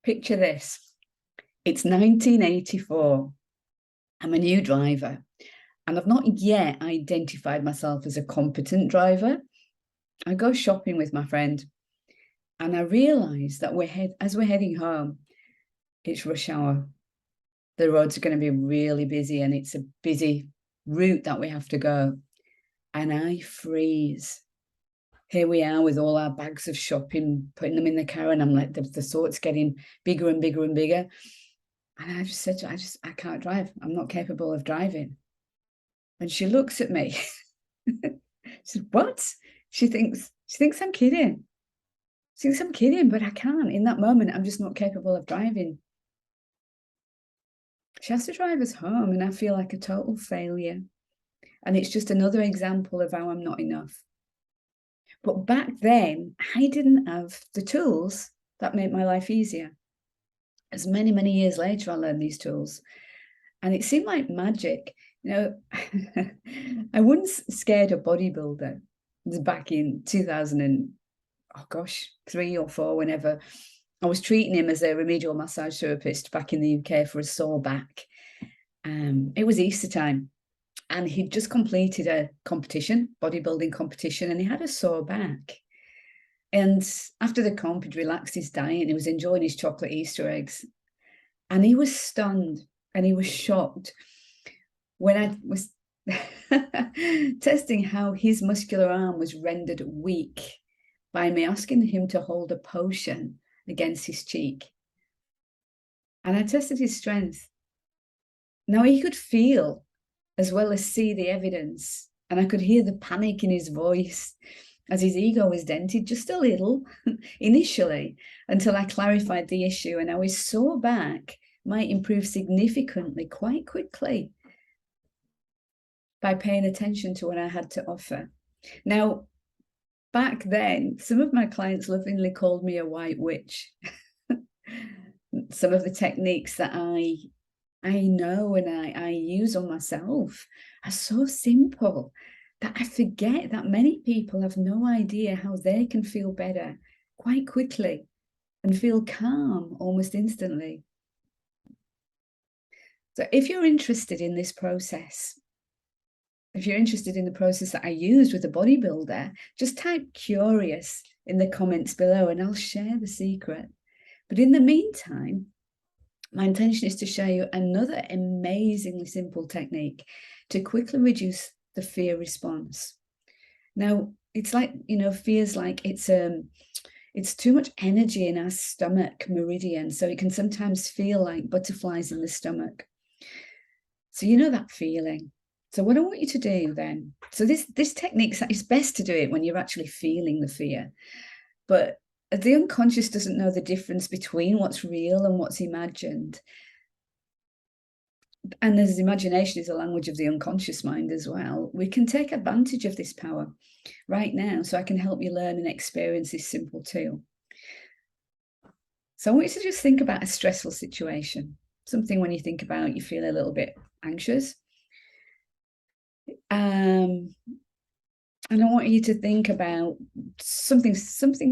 Picture this. It's 1984. I'm a new driver, and I've not yet identified myself as a competent driver. I go shopping with my friend, and I realise that as we're heading home, it's rush hour. The roads are going to be really busy, and it's a busy route that we have to go. And I freeze. Here we are with all our bags of shopping, putting them in the car, and I'm like, the thought's getting bigger and bigger and bigger. And I just said to her, I can't drive. I'm not capable of driving. And she looks at me. She said, what? She thinks I'm kidding. She thinks I'm kidding, but I can't. In that moment, I'm just not capable of driving. She has to drive us home, and I feel like a total failure. And it's just another example of how I'm not enough. But back then, I didn't have the tools that made my life easier. As many, many years later, I learned these tools. And it seemed like magic. You know, I once scared a bodybuilder. It was back in 2003 or 4, whenever I was treating him as a remedial massage therapist back in the UK for a sore back. It was Easter time, and he'd just completed a competition, bodybuilding competition, and he had a sore back. And after the comp, he'd relaxed his diet and he was enjoying his chocolate Easter eggs. And he was stunned and he was shocked when I was testing how his muscular arm was rendered weak by me asking him to hold a potion against his cheek. And I tested his strength. Now he could feel as well as see the evidence, and I could hear the panic in his voice as his ego was dented just a little initially, until I clarified the issue and how his sore back might improve significantly quite quickly by paying attention to what I had to offer. Now, back then, some of my clients lovingly called me a white witch. Some of the techniques that I know and I use on myself are so simple that I forget that many people have no idea how they can feel better quite quickly and feel calm almost instantly. So if you're interested in this process, if you're interested in the process that I used with the bodybuilder, just type curious in the comments below and I'll share the secret. But in the meantime, my intention is to show you another amazingly simple technique to quickly reduce the fear response. Now, it's like, fear's like it's too much energy in our stomach meridian, so it can sometimes feel like butterflies in the stomach. So you know that feeling. So what I want you to do then, so this technique, it's best to do it when you're actually feeling the fear. But the unconscious doesn't know the difference between what's real and what's imagined. And as imagination is a language of the unconscious mind as well, we can take advantage of this power right now, so I can help you learn and experience this simple tool. So I want you to just think about a stressful situation, something when you think about you feel a little bit anxious. And I want you to think about something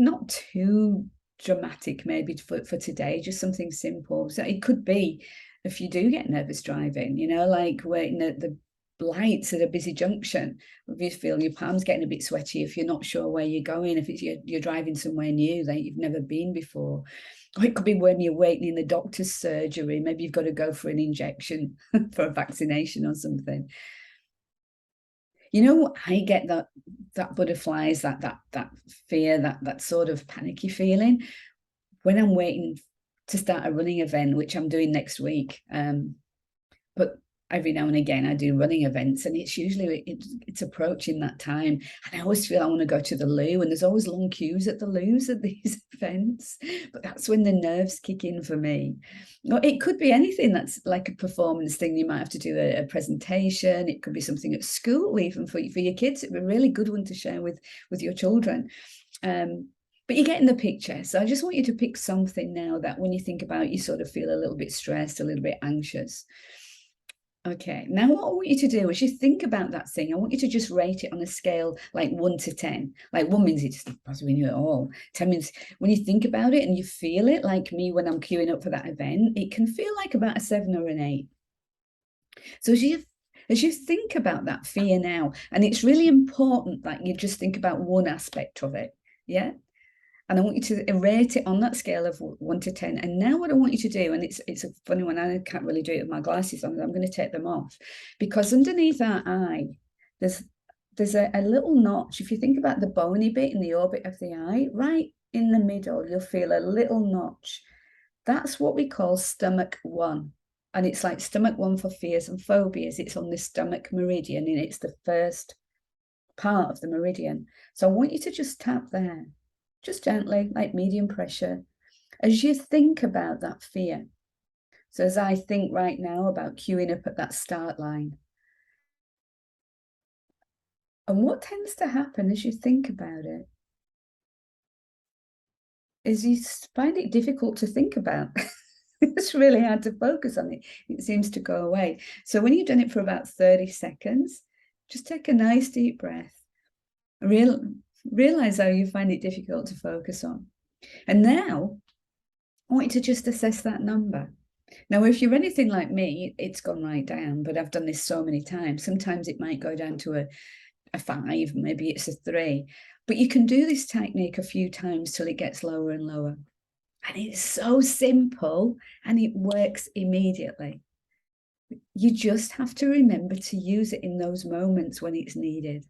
not too dramatic maybe for today, just something simple. So it could be, if you do get nervous driving, like waiting at the lights at a busy junction, if you feel your palms getting a bit sweaty, if you're not sure where you're going, if it's you're driving somewhere new that you've never been before. Or it could be when you're waiting in the doctor's surgery, maybe you've got to go for an injection for a vaccination or something. I get that butterflies, that fear, that sort of panicky feeling when I'm waiting to start a running event, which I'm doing next week. But every now and again I do running events, and it's usually it's approaching that time, and I always feel I want to go to the loo, and there's always long queues at the loos at these events, but that's when the nerves kick in for me. It could be anything that's like a performance thing. You might have to do a presentation. It could be something at school, even for your kids. It'd be a really good one to share with your children. But you're getting the picture. So I just want you to pick something now that when you think about it, you sort of feel a little bit stressed, a little bit anxious. Okay, now what I want you to do is you think about that thing. I want you to just rate it on a scale like 1 to 10. Like 1 means it's not possibly new at all. 10 means when you think about it and you feel it, like me when I'm queuing up for that event, it can feel like about a 7 or an 8. So as you think about that fear now, and it's really important that you just think about one aspect of it, yeah? And I want you to rate it on that scale of 1 to 10. And now what I want you to do, and it's a funny one, I can't really do it with my glasses on, I'm going to take them off, because underneath our eye, there's a little notch. If you think about the bony bit in the orbit of the eye, right in the middle, you'll feel a little notch. That's what we call stomach 1. And it's like stomach 1 for fears and phobias. It's on the stomach meridian, and it's the first part of the meridian. So I want you to just tap there, just gently, like medium pressure, as you think about that fear. So as I think right now about queuing up at that start line. And what tends to happen as you think about it is you find it difficult to think about. It's really hard to focus on it. It seems to go away. So when you've done it for about 30 seconds, just take a nice deep breath. Realize how you find it difficult to focus on. And now I want you to just assess that number. Now, if you're anything like me, it's gone right down, but I've done this so many times. Sometimes it might go down to a 5, maybe it's a 3. But you can do this technique a few times till it gets lower and lower. And it's so simple and it works immediately. You just have to remember to use it in those moments when it's needed.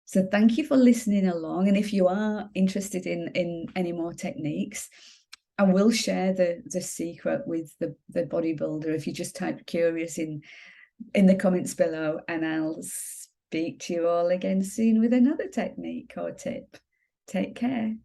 So thank you for listening along. And if you are interested in any more techniques, I will share the secret with the bodybuilder if you just type curious in the comments below, and I'll speak to you all again soon with another technique or tip. Take care.